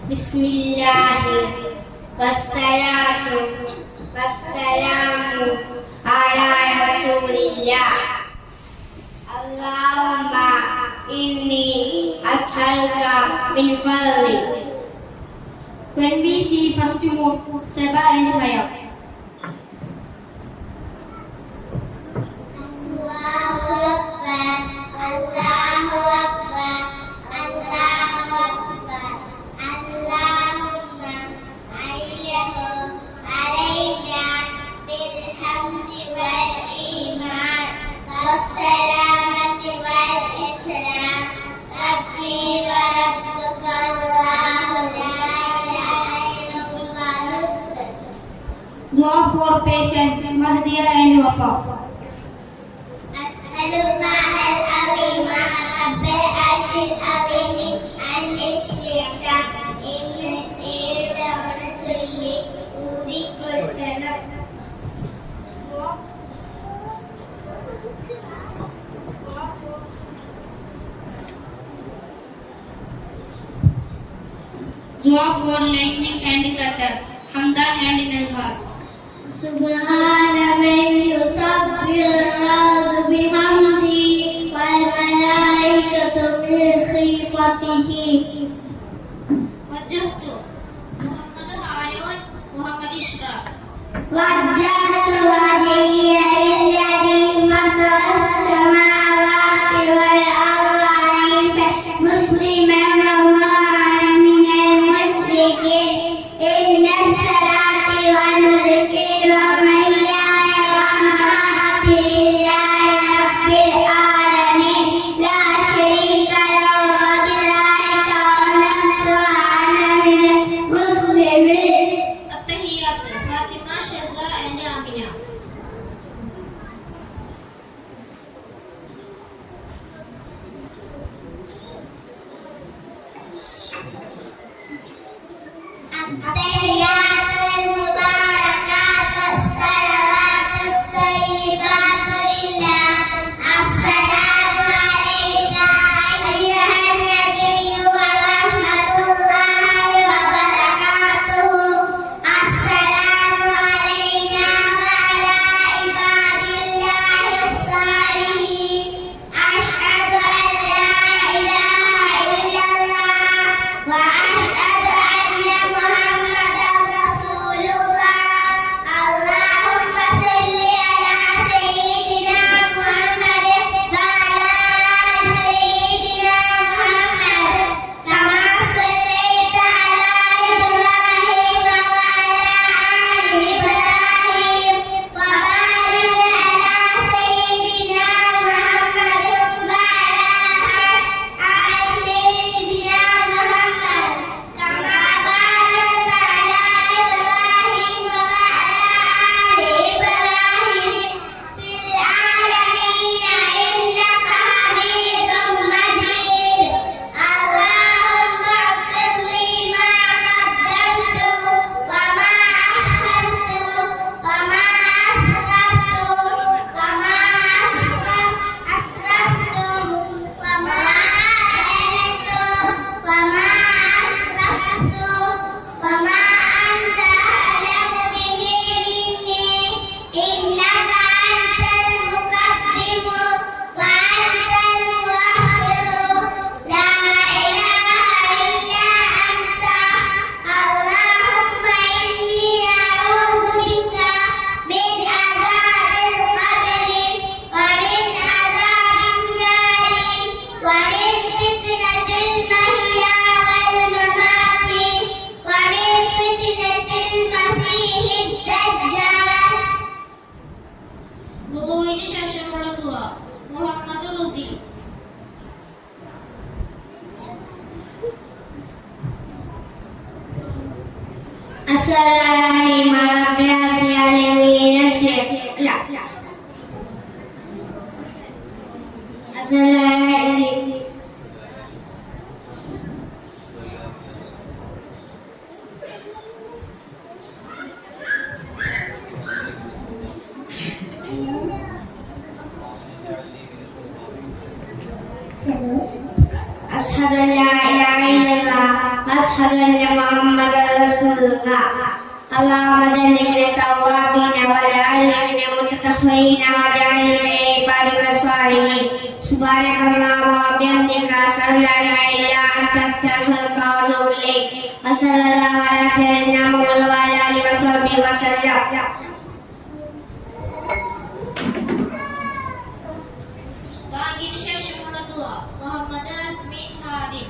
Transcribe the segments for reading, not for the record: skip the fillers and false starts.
ബിസ്മില്ലാഹി വസ്സലാത്തു വസ്സലാമു അലാ റസൂലില്ലാഹ്. അല്ലാഹുമ്മ ഇന്നി അസ്അലുക മിൻ ഫദ്ലി. When we see first moon, Seba and Haya. Dua for patience, Mahdiya and Wafa. أسألullah العظيم رب العرش العظيم أن يشفيك إن إيرتون سلي ഊതി കൊടുക്കണം. Dua for lightning and thunder, Hamda and Nazar. سبحان من يسبح الأرض بحمده والملائكة من خيفته. وجهت محمد هارون محمد إشراق. وجهت وجهي للذي فطر السماوات والأرض حنيفا مسلما وما أنا من المشركين. إن الصلاة ونسكي ومحياي ومماتي لله رب العالمين لا شريك له وبذلك أمرت وأنا من المسلمين. التحيات فاطمة شهزاد and آمنة. التحيات المباركات الصلوات الطيبات لله. السلام عليك أيها النبي ورحمة الله وبركاته. السلام علينا وعلى عباد الله الصالحين. أشهد أن لا إله إلا الله وأشهد أن محمدا رسول الله. اللهم صل على سيدنا محمد وعلى آل سيدنا محمد كما صليت على إبراهيم وعلى آل إبراهيم وبارك على سيدنا محمد وعلى آل سيدنا محمد كما باركت على إبراهيم وعلى آل إبراهيم في العالمين إنك حميد مجيد. اللهم اغفر لي ما قدمت وما أخرت وما أسررت وما أسرفت وما أعلنت وما أسرفت وما أنت أعلم به مني. إنك أنت المقدم وأنت المؤخر لا إله إلا أنت. اللهم إني أعوذ بك من عذاب القبر ومن عذاب النار ومن فتنة المحيا والممات ومن فتنة المسيح الدجال. വുളൂഇന് ശേഷമുള്ള ദുആ. മുഹമ്മദ് റുസി. السلام عليكم السلام عليكم. أشهد أن لا إله إلا الله وأشهد أن محمدا رسول الله اللهم جعلنا توابين وجعلنا متطهرين وجعلنا من عبادك الصالحين سبحانك اللهم وبحمدك أشهد أن لا إله إلا أنت أستغفرك وأتوب إليك وصلى الله على سيدنا محمد وعلى آله وصحبه وسلم. ബാങ്കിന് ശേഷമുള്ള ദുആ മുഹമ്മദ് അസ്മി ഹാദിം.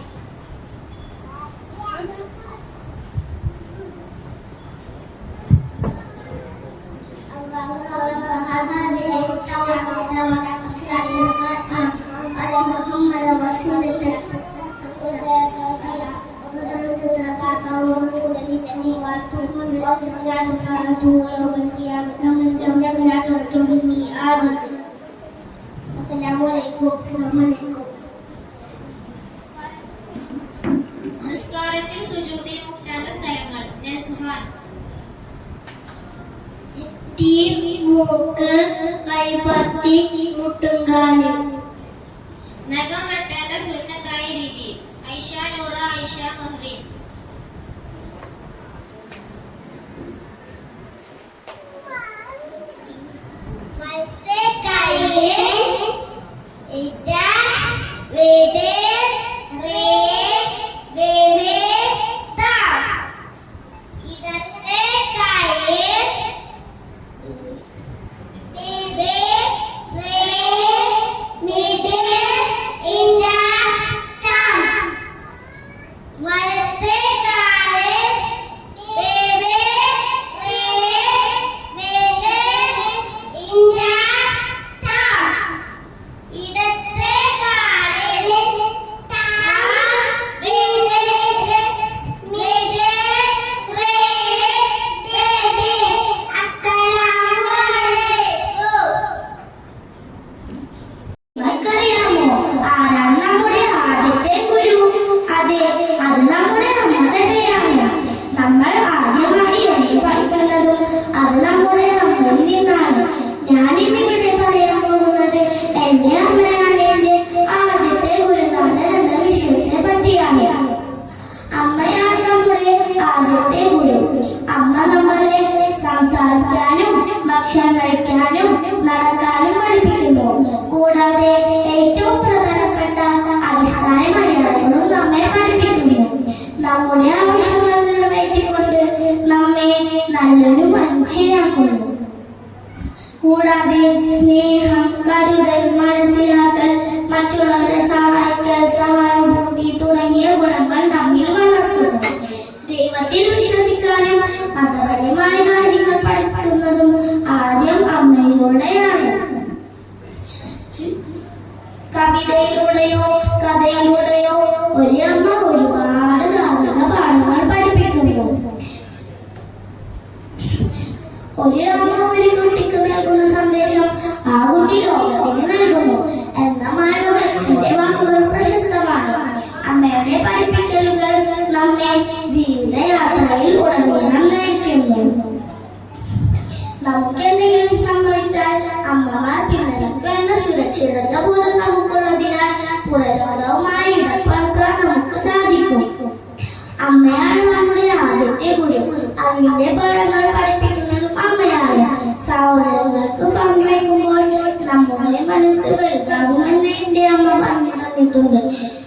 നിസ്കാരത്തിൽ സുജൂദിൽ മുട്ടേണ്ട സ്ഥലങ്ങൾ. നസ്ഹാൻ. മൂക്ക് കൈപ്പത്തി മുട്ടുംകാല്. നഖം വെട്ടേണ്ട സുന്നത്തായ രീതി. ഐഷ നൂറ ഐഷ മഹ്രീൻ. സംസാരിക്കാനും ഭക്ഷണം കഴിക്കാനും നടക്കാനും പഠിപ്പിക്കുന്നു. കൂടാതെ ഏറ്റവും പ്രധാനപ്പെട്ട അടിസ്ഥാന മര്യാദകളും നമ്മെ പഠിപ്പിക്കുന്നു. നമ്മുടെ ആവശ്യങ്ങൾ നിറവേറ്റിക്കൊണ്ട് നമ്മെ നല്ലൊരു മനുഷ്യനാക്കുന്നു. കൂടാതെ സ്നേഹം, കരുതൽ, മനസ്സിലാക്കൽ, മറ്റുള്ളവരെ സഹായിക്കൽ, സഹാനുഭൂതി തുടങ്ങിയ ഗുണങ്ങൾ നമ്മിൽ വളർത്തുന്നു. ദൈവത്തിൽ വിശ്വസിക്കാനും മതപരമായ കാര്യങ്ങൾ പഠിക്കുന്നതും ആദ്യം അമ്മയിലൂടെയാണ്. കവിതയിലൂടെയോ കഥയിലൂടെയോ ഒരു അമ്മ ഒരുപാട് ധാർമ്മിക പാഠങ്ങൾ പഠിപ്പിക്കുന്നു. ഒരു അമ്മ ഒരു കുട്ടിക്ക് നൽകുന്ന സന്ദേശം ആ കുട്ടി ലോകത്തിന് നൽകുന്നു എന്ന മാൽക്കം എക്സിന്റെ വാക്കുകൾ പ്രശസ്തമാണ്. അമ്മയുടെ പഠിപ്പിക്കലുകൾ നമ്മെ ജീവിതയാത്രയിൽ ഉടനീളം നയിക്കുന്നു. നമുക്ക് എന്തെങ്കിലും സംഭവിച്ചാൽ അമ്മമാർ പിന്തുണയ്ക്കും എന്ന സുരക്ഷിതത്വ ബോധം നമുക്കുള്ളതിനാൽ പുറലോകവുമായി ഇടപഴകാൻ നമുക്ക് സാധിക്കും. അമ്മയാണ് നമ്മുടെ ആദ്യത്തെ ഗുരു. അറിവിന്റെ പാഠങ്ങൾ പഠിപ്പിക്കുന്നതും അമ്മയാണ്. സഹോദരങ്ങൾക്ക് പങ്കുവെക്കുമ്പോൾ നമ്മുടെ മനസ്സ് വലുതാകുമെന്ന് എന്റെ അമ്മ പറഞ്ഞു തന്നിട്ടുണ്ട്.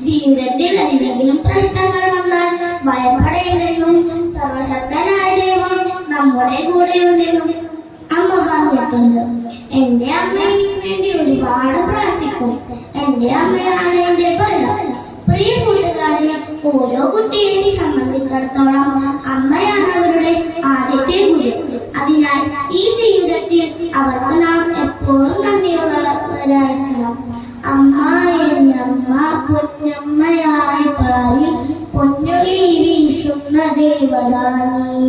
ജീവിതത്തിൽ എന്തെങ്കിലും പ്രശ്നങ്ങൾ വന്നാൽ ഭയപ്പെടേണ്ടെന്നും സർവശക്തനായ ദൈവം നമ്മുടെ കൂടെയുണ്ടെന്നും അമ്മ പറഞ്ഞിട്ടുണ്ട്. എന്റെ അമ്മ എനിക്ക് വേണ്ടി ഒരുപാട് പ്രാർത്ഥിക്കും. എന്റെ അമ്മയാണ് എന്റെ ബലം. പ്രിയ കൂട്ടുകാരെ, ഓരോ കുട്ടിയെയും സംബന്ധിച്ചിടത്തോളം അമ്മയാണ് അവരുടെ ആദ്യത്തെ ഗുരു. അതിനാൽ ഈ ജീവിതത്തിൽ അവർക്ക് നാം എപ്പോഴും നന്ദിയുള്ളവരായിരിക്കണം. അമ്മ എന്നമ്മ പൊന്നമ്മയായി പാരി പൊന്നൊളി വീശുന്ന ദേവതാനി.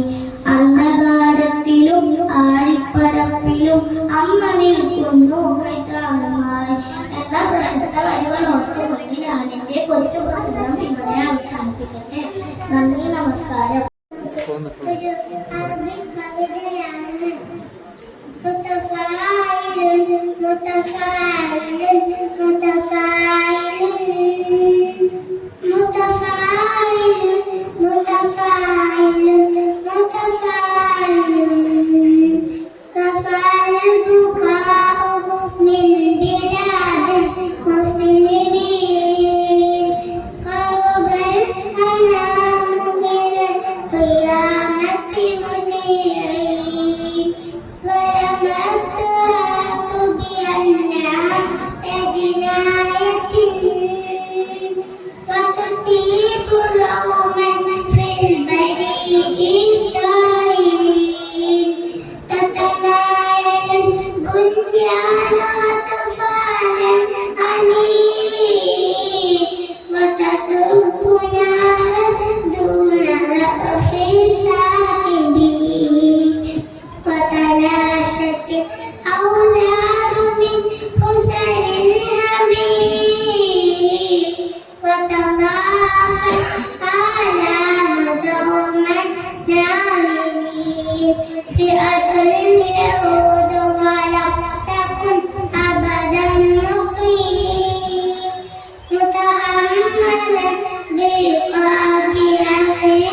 അന്ധകാരത്തിലും ആഴിപ്പരപ്പിലും അമ്മ നിൽക്കുന്നു കൈത്താങ്ങുമായി എന്ന പ്രശസ്ത വരികൾ ഓർത്തുകൊണ്ട് ഞാൻ എന്റെ കൊച്ചു പ്രസംഗം ഇവിടെ അവസാനിപ്പിക്കട്ടെ. നന്ദി, നമസ്കാരം. متفاعل. وتضاعفت آلام دوما ناظرين فئة اليهود ولم تكن أبدا مقيم متحملا بعقاب أهل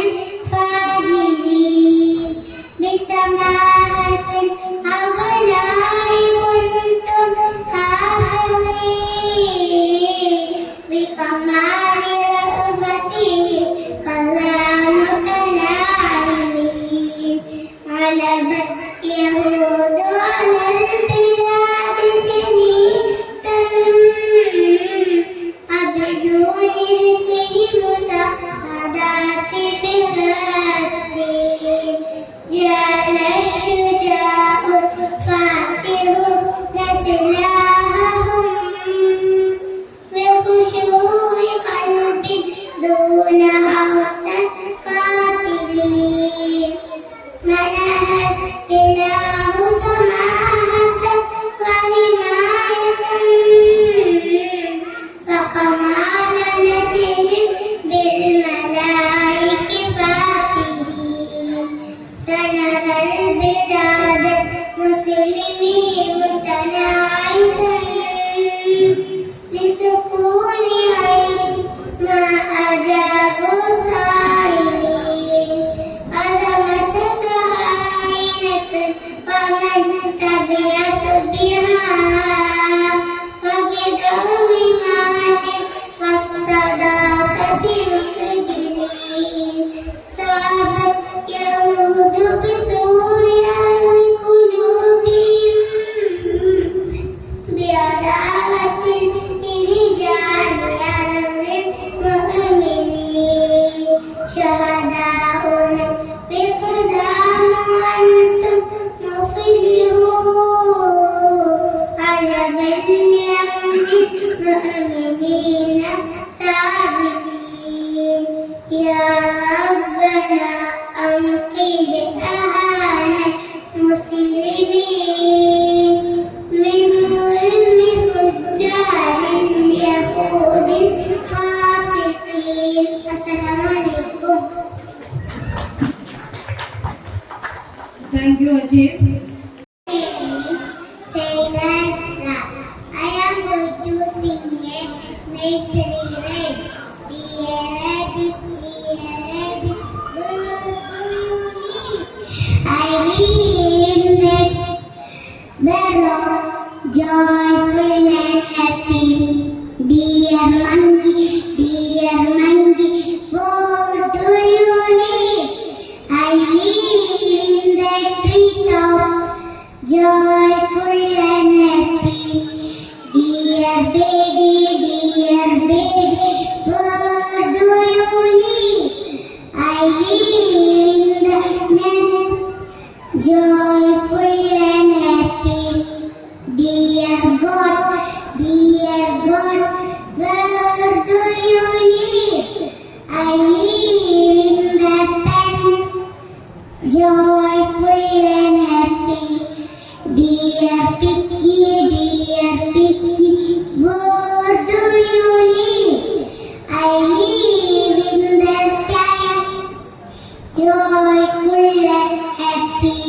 فاجرين بسماحة أغلاء كنتم حافظين بكمال رأفته كلام متناعمين غلبت يهود على البلاد سنين بدون ذكر مساعدات فلسطين جعل الشجاع فاتحون سلاحهم بخشوع قلب دون هوس قاتلين منح الإله سماحة وحماية وكمال نسير بالملائك فاتحين سنرى البلاد مسلمين متناعسا لسكون عيش ما أجابوا سائلين عزمت سهائلة ومن تبعت بها وبدرب مال والصداقة مقبلين صعبت يهود بسوريا لقلوبهم بعداوة لرجال أرض المؤمنين شهداؤنا بقدام وأنتم مفلحون عجبا لأمر المؤمنين سابقين يا ربنا أنقذ أهل المسلمين من ظلم فجار اليهود الفاسقين. السلام عليكم. Thank you, Ajit. I am going to sing a nursery rhyme. Dear rabbit, what do you need? I live in the meadow, joyful and happy. Dear monkey, what do you need? I live in the treetop, joyful and happy. Dear baby, what do you need? I live in the nest, joyful and happy. Dear God, what do you need? I live in the pen, joyful and happy. Dear Picky, what do you need? I live in the sky, joyful and happy.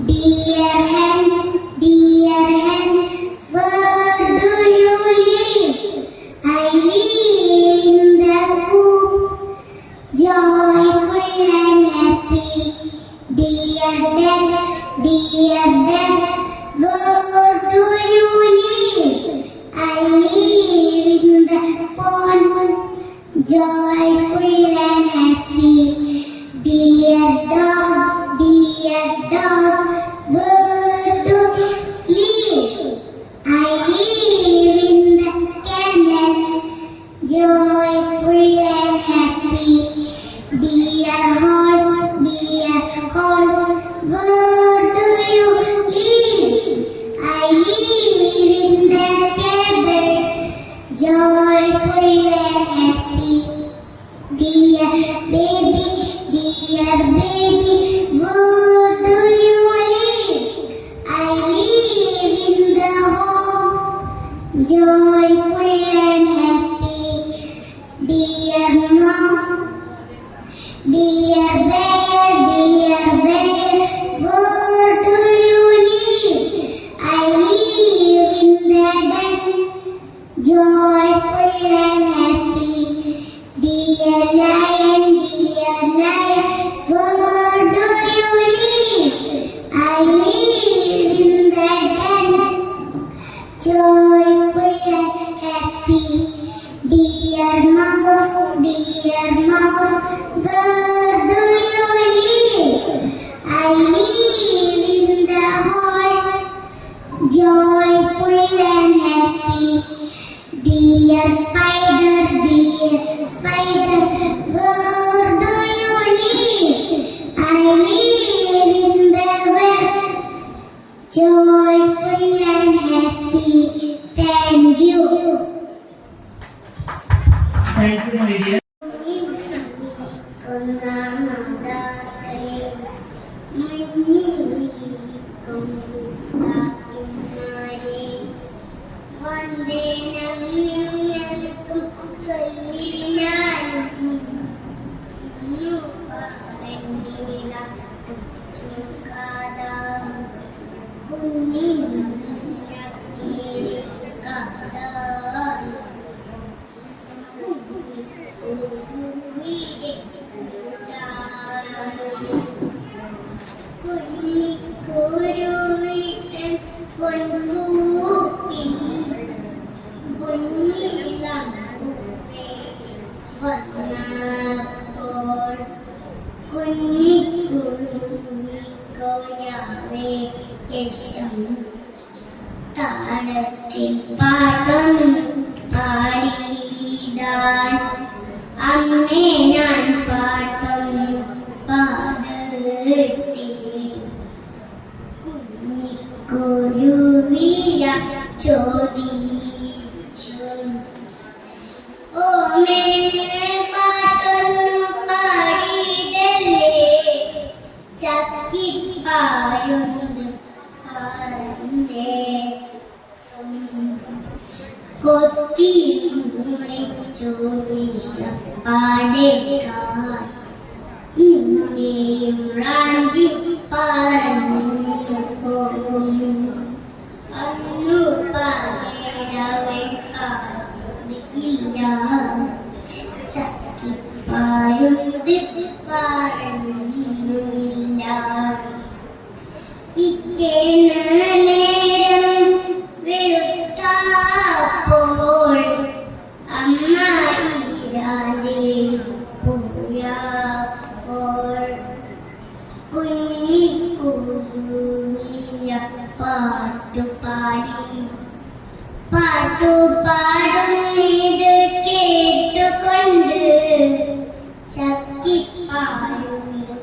Dear hen, what do you need? I live in the coop, joyful and happy. Dear dad, what do you need? I live in the pond, joyful and happy. Dear dog, what do you live? I live in the kennel, joyful and happy. Dear horse, what do you live? I live in the stable, joyful and happy. Dear baby, what do you live? I live in the home, joyful and happy. Thank you, my dear. താളത്തിൽ പാട്ടൊന്നു പാടിയിടാൻ അമ്മേ ഞാൻ പാട്ടൊന്നു പാടട്ടെ കുഞ്ഞിക്കുരുവിയ ചോദിച്ചു ഓ മേനെ പാട്ടൊന്നു പാടിയിടല്ലേ ചക്കിപ്പായുണ്ട് കൊത്തി മുറിച്ചു വിശപ്പാടേക്കാൻ നിന്നെയും റാഞ്ചി പറന്നു പോകും അന്നു പകരവൾ പാടില്ല ചക്കിപ്പായുണ്ട് പറഞ്ഞില്ല പിറ്റേന്ന് നേരം വെളുത്തപ്പോൾ അമ്മ ഇരാതേടി പോയപ്പോൾ കുഞ്ഞിക്കുരുവിയ പാട്ടുപാടുന്നത് കേട്ടുകൊണ്ട് ചക്കിപ്പായുണ്ട്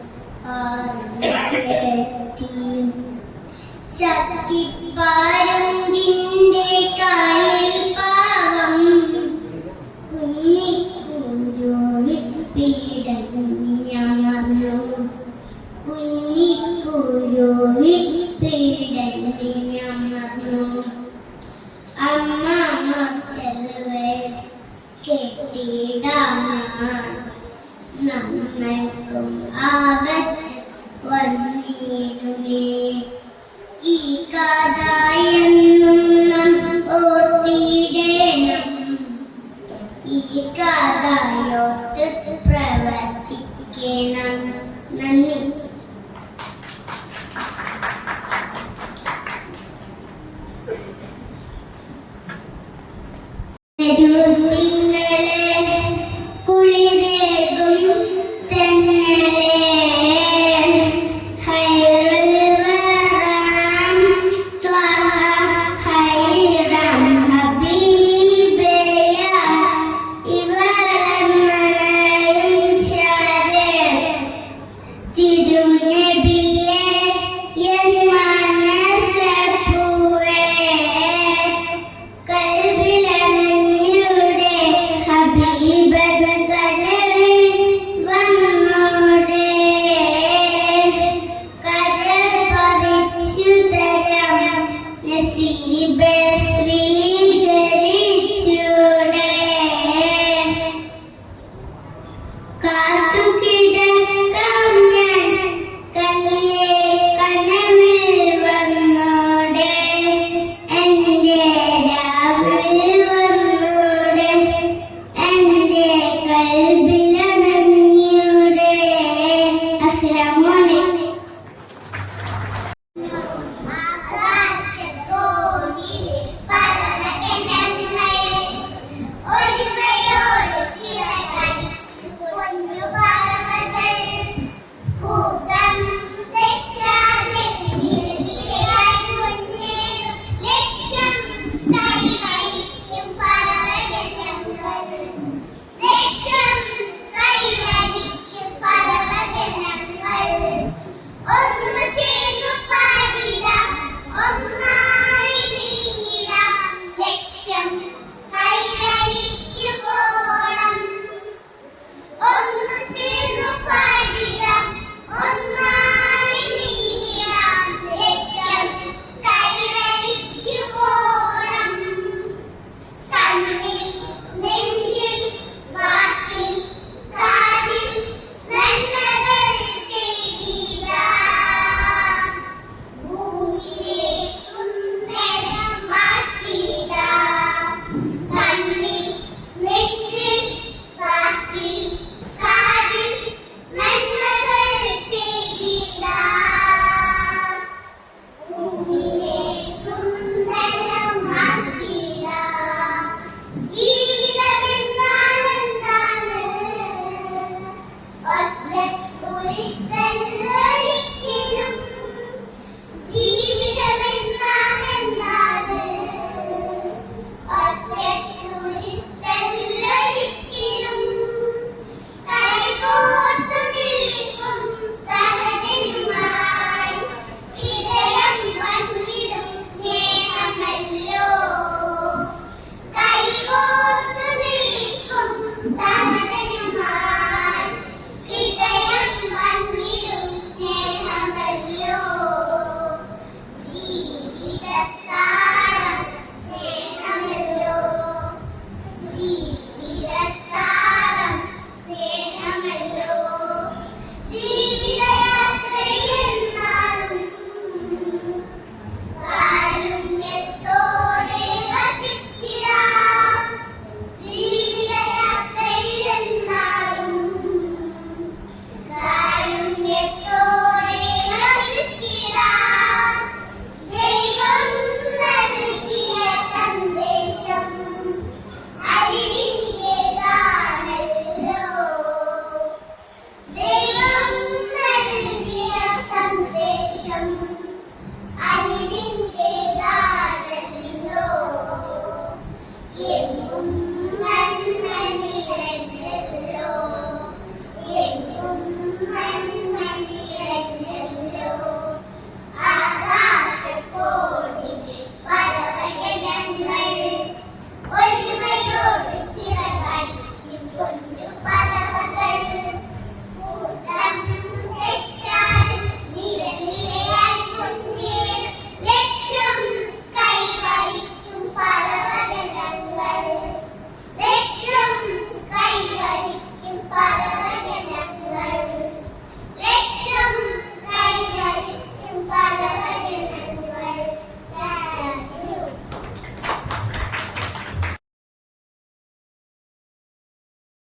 പറഞ്ഞെത്തി ചക്കിപ്പാരുണ്ടിന്റെ കാലിൽ പാവം കുഞ്ഞിക്കുരുവി പീഡഞ്ഞമർന്നു കുഞ്ഞിക്കുരുവി പീഡഞ്ഞമർന്നു അമ്മ മക്കളെ കെട്ടിടാൻ നമ്മൾക്കും ആപത്ത് വന്നിടുമേ ഈ കഥയെന്നും നാം ഓർത്തിടണം ഈ കഥയോ